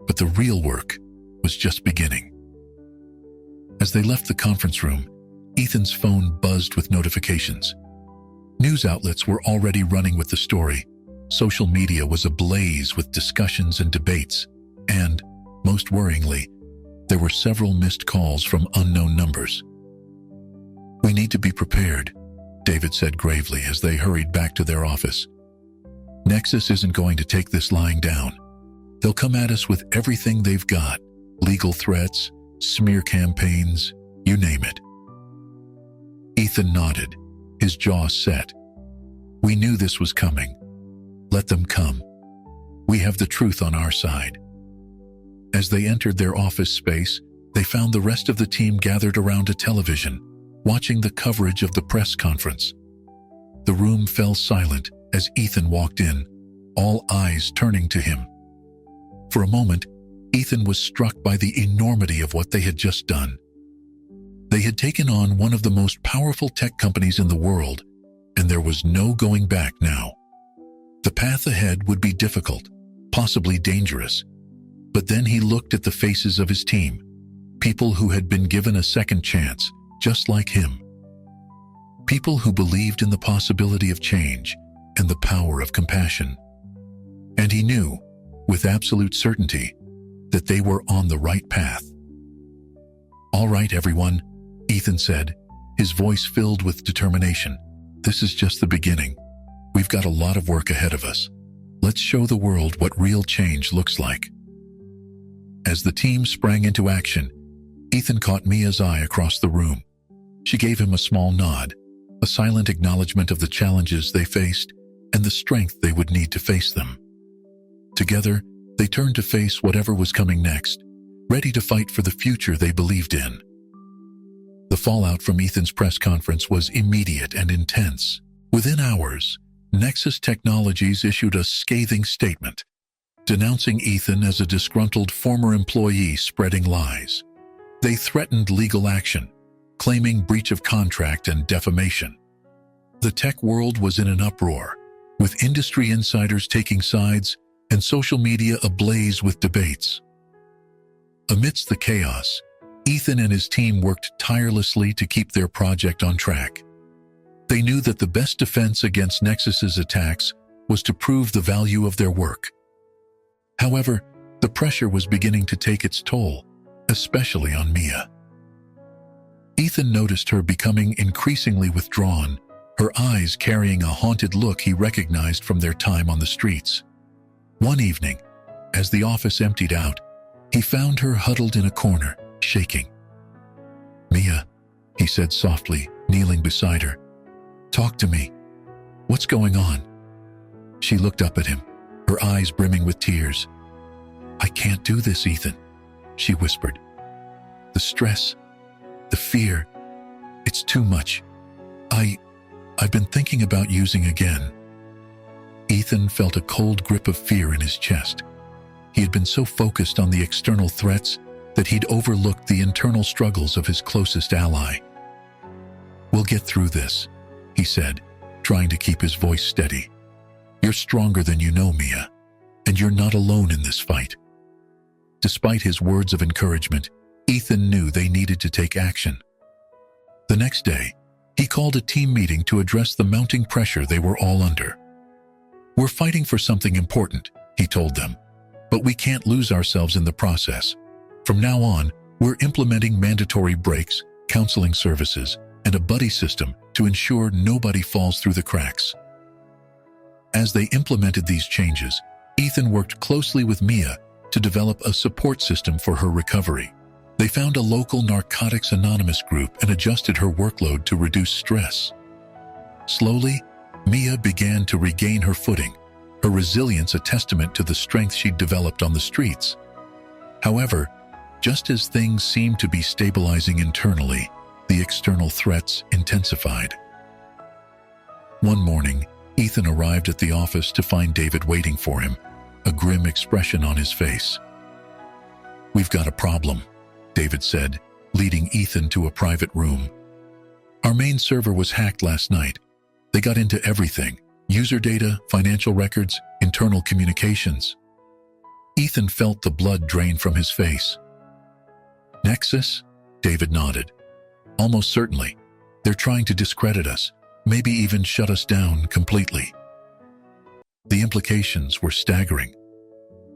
But the real work was just beginning. As they left the conference room, Ethan's phone buzzed with notifications. News outlets were already running with the story. Social media was ablaze with discussions and debates. And, most worryingly, there were several missed calls from unknown numbers. "We need to be prepared," David said gravely as they hurried back to their office. "Nexus isn't going to take this lying down. They'll come at us with everything they've got: legal threats, smear campaigns, you name it." Ethan nodded, his jaw set. "We knew this was coming. Let them come. We have the truth on our side." As they entered their office space, they found the rest of the team gathered around a television, watching the coverage of the press conference. The room fell silent as Ethan walked in, all eyes turning to him. For a moment, Ethan was struck by the enormity of what they had just done. They had taken on one of the most powerful tech companies in the world, and there was no going back now. The path ahead would be difficult, possibly dangerous. But then he looked at the faces of his team, people who had been given a second chance, just like him. People who believed in the possibility of change and the power of compassion. And he knew, with absolute certainty, that they were on the right path. "All right, everyone," Ethan said, his voice filled with determination. "This is just the beginning. We've got a lot of work ahead of us. Let's show the world what real change looks like." As the team sprang into action, Ethan caught Mia's eye across the room. She gave him a small nod, a silent acknowledgement of the challenges they faced and the strength they would need to face them. Together, they turned to face whatever was coming next, ready to fight for the future they believed in. The fallout from Ethan's press conference was immediate and intense. Within hours, Nexus Technologies issued a scathing statement, denouncing Ethan as a disgruntled former employee spreading lies. They threatened legal action, claiming breach of contract and defamation. The tech world was in an uproar, with industry insiders taking sides and social media ablaze with debates. Amidst the chaos, Ethan and his team worked tirelessly to keep their project on track. They knew that the best defense against Nexus's attacks was to prove the value of their work. However, the pressure was beginning to take its toll, especially on Mia. Ethan noticed her becoming increasingly withdrawn, her eyes carrying a haunted look he recognized from their time on the streets. One evening, as the office emptied out, he found her huddled in a corner, shaking. "Mia," he said softly, kneeling beside her. "Talk to me. What's going on?" She looked up at him, her eyes brimming with tears. "I can't do this, Ethan," she whispered. "The stress, the fear, it's too much. I've been thinking about using again." Ethan felt a cold grip of fear in his chest. He had been so focused on the external threats that he'd overlooked the internal struggles of his closest ally. "We'll get through this," he said, trying to keep his voice steady. "You're stronger than you know, Mia, and you're not alone in this fight." Despite his words of encouragement, Ethan knew they needed to take action. The next day, he called a team meeting to address the mounting pressure they were all under. "We're fighting for something important," he told them, "but we can't lose ourselves in the process. From now on, we're implementing mandatory breaks, counseling services, and a buddy system to ensure nobody falls through the cracks." As they implemented these changes, Ethan worked closely with Mia to develop a support system for her recovery. They found a local Narcotics Anonymous group and adjusted her workload to reduce stress. Slowly, Mia began to regain her footing, her resilience a testament to the strength she'd developed on the streets. However, just as things seemed to be stabilizing internally, the external threats intensified. One morning, Ethan arrived at the office to find David waiting for him, a grim expression on his face. "We've got a problem," David said, leading Ethan to a private room. "Our main server was hacked last night. They got into everything: user data, financial records, internal communications." Ethan felt the blood drain from his face. "Nexus?" David nodded. "Almost certainly. They're trying to discredit us, maybe even shut us down completely." The implications were staggering.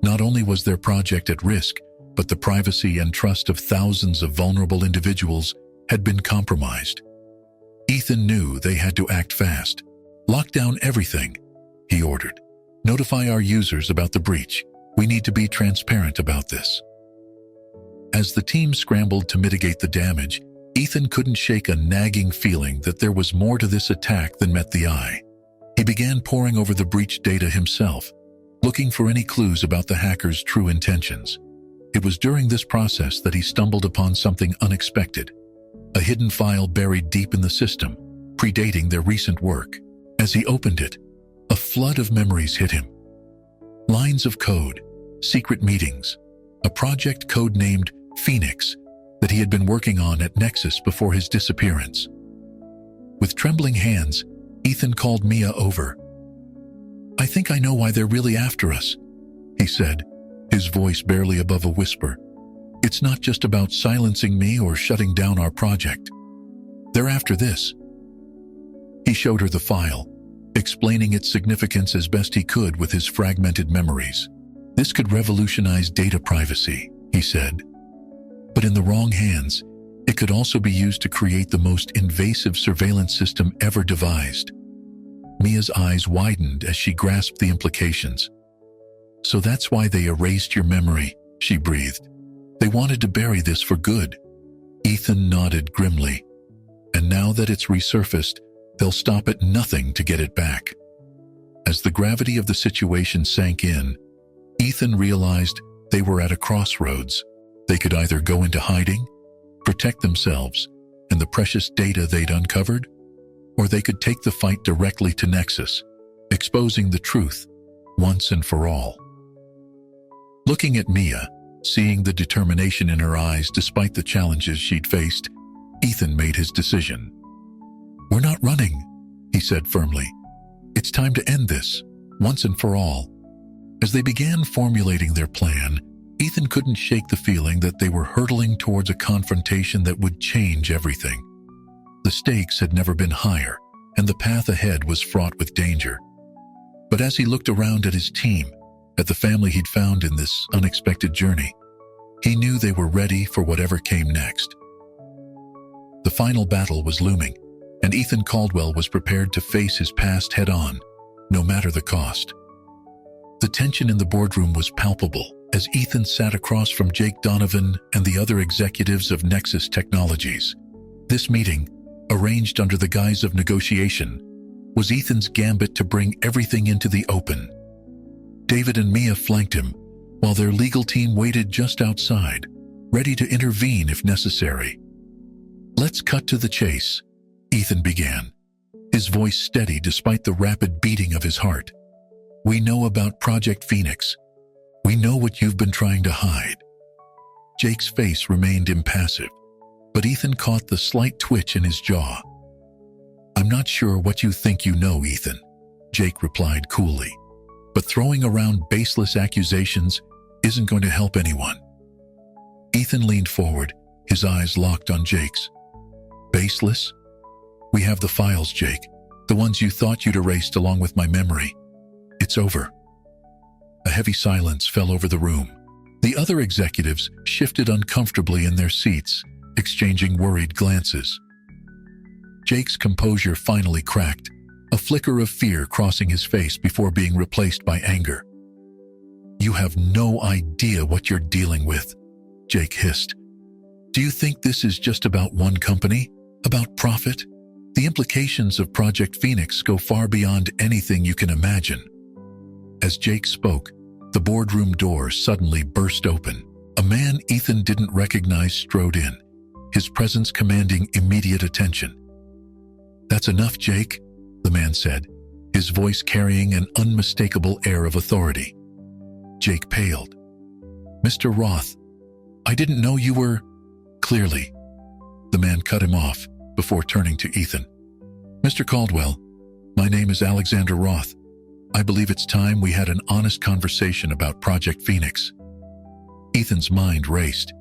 Not only was their project at risk, but the privacy and trust of thousands of vulnerable individuals had been compromised. Ethan knew they had to act fast. "Lock down everything," he ordered. "Notify our users about the breach. We need to be transparent about this." As the team scrambled to mitigate the damage, Ethan couldn't shake a nagging feeling that there was more to this attack than met the eye. He began poring over the breach data himself, looking for any clues about the hackers' true intentions. It was during this process that he stumbled upon something unexpected, a hidden file buried deep in the system, predating their recent work. As he opened it, a flood of memories hit him. Lines of code, secret meetings, a project codenamed Phoenix that he had been working on at Nexus before his disappearance. With trembling hands, Ethan called Mia over. "I think I know why they're really after us," he said, his voice barely above a whisper. "It's not just about silencing me or shutting down our project. They're after this." He showed her the file, explaining its significance as best he could with his fragmented memories. "This could revolutionize data privacy," he said. "But in the wrong hands, it could also be used to create the most invasive surveillance system ever devised." Mia's eyes widened as she grasped the implications. "So that's why they erased your memory," she breathed. "They wanted to bury this for good." Ethan nodded grimly. "And now that it's resurfaced, they'll stop at nothing to get it back." As the gravity of the situation sank in, Ethan realized they were at a crossroads. They could either go into hiding, protect themselves and the precious data they'd uncovered, or they could take the fight directly to Nexus, exposing the truth once and for all. Looking at Mia, seeing the determination in her eyes despite the challenges she'd faced, Ethan made his decision. "We're not running," he said firmly. "It's time to end this, once and for all." As they began formulating their plan, Ethan couldn't shake the feeling that they were hurtling towards a confrontation that would change everything. The stakes had never been higher, and the path ahead was fraught with danger. But as he looked around at his team, at the family he'd found in this unexpected journey, he knew they were ready for whatever came next. The final battle was looming, and Ethan Caldwell was prepared to face his past head-on, no matter the cost. The tension in the boardroom was palpable as Ethan sat across from Jake Donovan and the other executives of Nexus Technologies. This meeting, arranged under the guise of negotiation, was Ethan's gambit to bring everything into the open. David and Mia flanked him, while their legal team waited just outside, ready to intervene if necessary. "Let's cut to the chase," Ethan began, his voice steady despite the rapid beating of his heart. "We know about Project Phoenix. We know what you've been trying to hide." Jake's face remained impassive, but Ethan caught the slight twitch in his jaw. "I'm not sure what you think you know, Ethan," Jake replied coolly. "But throwing around baseless accusations isn't going to help anyone." Ethan leaned forward, his eyes locked on Jake's. "Baseless? We have the files, Jake, the ones you thought you'd erased along with my memory. It's over." A heavy silence fell over the room. The other executives shifted uncomfortably in their seats, exchanging worried glances. Jake's composure finally cracked, a flicker of fear crossing his face before being replaced by anger. "You have no idea what you're dealing with," Jake hissed. "Do you think this is just about one company? About profit? The implications of Project Phoenix go far beyond anything you can imagine." As Jake spoke, the boardroom door suddenly burst open. A man Ethan didn't recognize strode in, his presence commanding immediate attention. "That's enough, Jake," the man said, his voice carrying an unmistakable air of authority. Jake paled. "Mr. Roth, I didn't know you were—" "Clearly." The man cut him off before turning to Ethan. "Mr. Caldwell, my name is Alexander Roth. I believe it's time we had an honest conversation about Project Phoenix." Ethan's mind raced.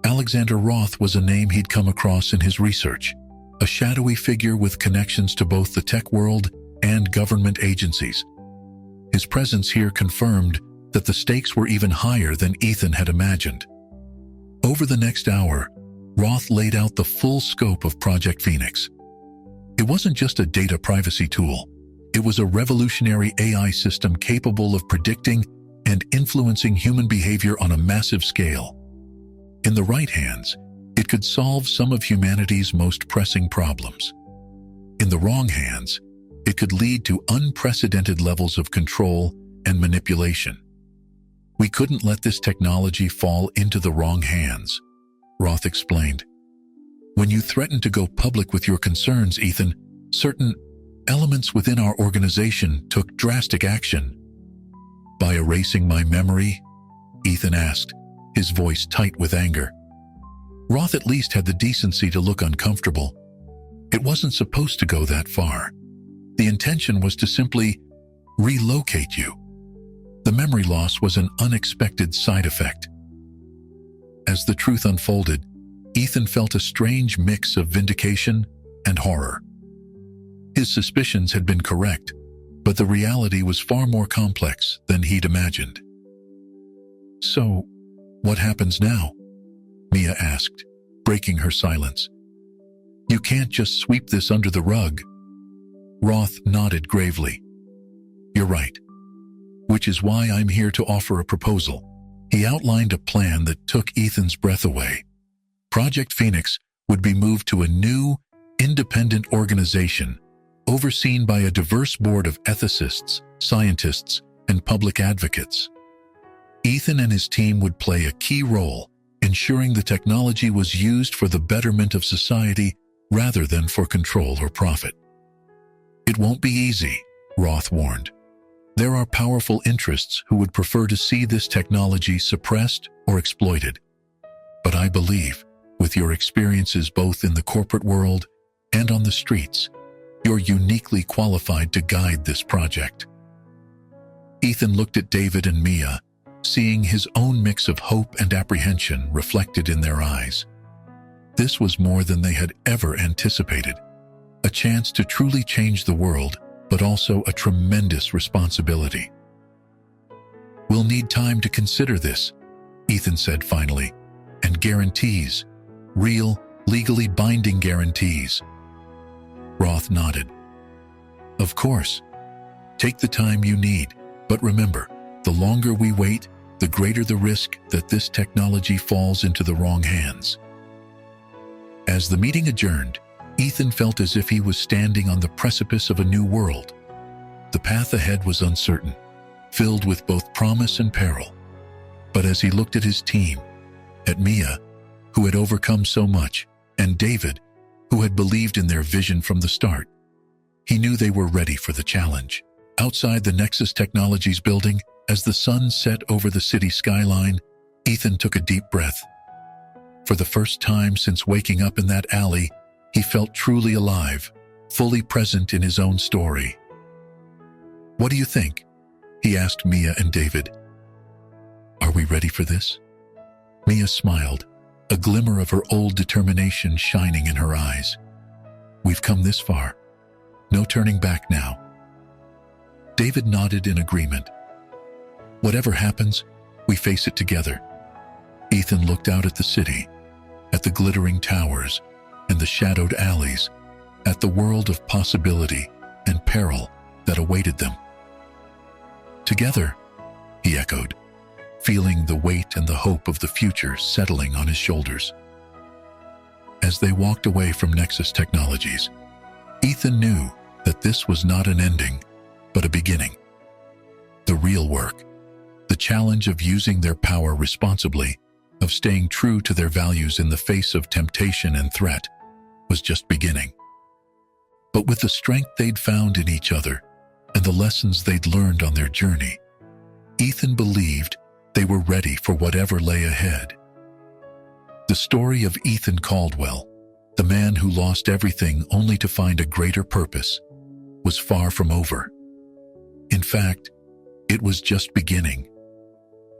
Alexander Roth was a name he'd come across in his research, a shadowy figure with connections to both the tech world and government agencies. His presence here confirmed that the stakes were even higher than Ethan had imagined. Over the next hour, Roth laid out the full scope of Project Phoenix. It wasn't just a data privacy tool. It was a revolutionary AI system capable of predicting and influencing human behavior on a massive scale. In the right hands, it could solve some of humanity's most pressing problems. In the wrong hands, it could lead to unprecedented levels of control and manipulation. We couldn't let this technology fall into the wrong hands, Roth explained. When you threatened to go public with your concerns, Ethan, certain elements within our organization took drastic action. By erasing my memory? Ethan asked, his voice tight with anger. Roth at least had the decency to look uncomfortable. It wasn't supposed to go that far. The intention was to simply relocate you. The memory loss was an unexpected side effect. As the truth unfolded, Ethan felt a strange mix of vindication and horror. His suspicions had been correct, but the reality was far more complex than he'd imagined. So, what happens now? Mia asked, breaking her silence. You can't just sweep this under the rug. Roth nodded gravely. You're right. Which is why I'm here to offer a proposal. He outlined a plan that took Ethan's breath away. Project Phoenix would be moved to a new, independent organization overseen by a diverse board of ethicists, scientists, and public advocates. Ethan and his team would play a key role, ensuring the technology was used for the betterment of society rather than for control or profit. It won't be easy, Roth warned. There are powerful interests who would prefer to see this technology suppressed or exploited. But I believe, with your experiences both in the corporate world and on the streets, you're uniquely qualified to guide this project. Ethan looked at David and Mia, seeing his own mix of hope and apprehension reflected in their eyes. This was more than they had ever anticipated. A chance to truly change the world, but also a tremendous responsibility. We'll need time to consider this, Ethan said finally, and guarantees, real, legally binding guarantees. Roth nodded. Of course. Take the time you need, but remember, the longer we wait, the greater the risk that this technology falls into the wrong hands. As the meeting adjourned, Ethan felt as if he was standing on the precipice of a new world. The path ahead was uncertain, filled with both promise and peril. But as he looked at his team, at Mia, who had overcome so much, and David, who had believed in their vision from the start, he knew they were ready for the challenge. Outside the Nexus Technologies building, as the sun set over the city skyline, Ethan took a deep breath. For the first time since waking up in that alley, he felt truly alive, fully present in his own story. What do you think? He asked Mia and David. Are we ready for this? Mia smiled, a glimmer of her old determination shining in her eyes. We've come this far. No turning back now. David nodded in agreement. Whatever happens, we face it together. Ethan looked out at the city, at the glittering towers and the shadowed alleys, at the world of possibility and peril that awaited them. Together, he echoed, feeling the weight and the hope of the future settling on his shoulders. As they walked away from Nexus Technologies, Ethan knew that this was not an ending, but a beginning. The real work, the challenge of using their power responsibly, of staying true to their values in the face of temptation and threat, was just beginning. But with the strength they'd found in each other and the lessons they'd learned on their journey, Ethan believed they were ready for whatever lay ahead. The story of Ethan Caldwell, the man who lost everything only to find a greater purpose, was far from over. In fact, it was just beginning.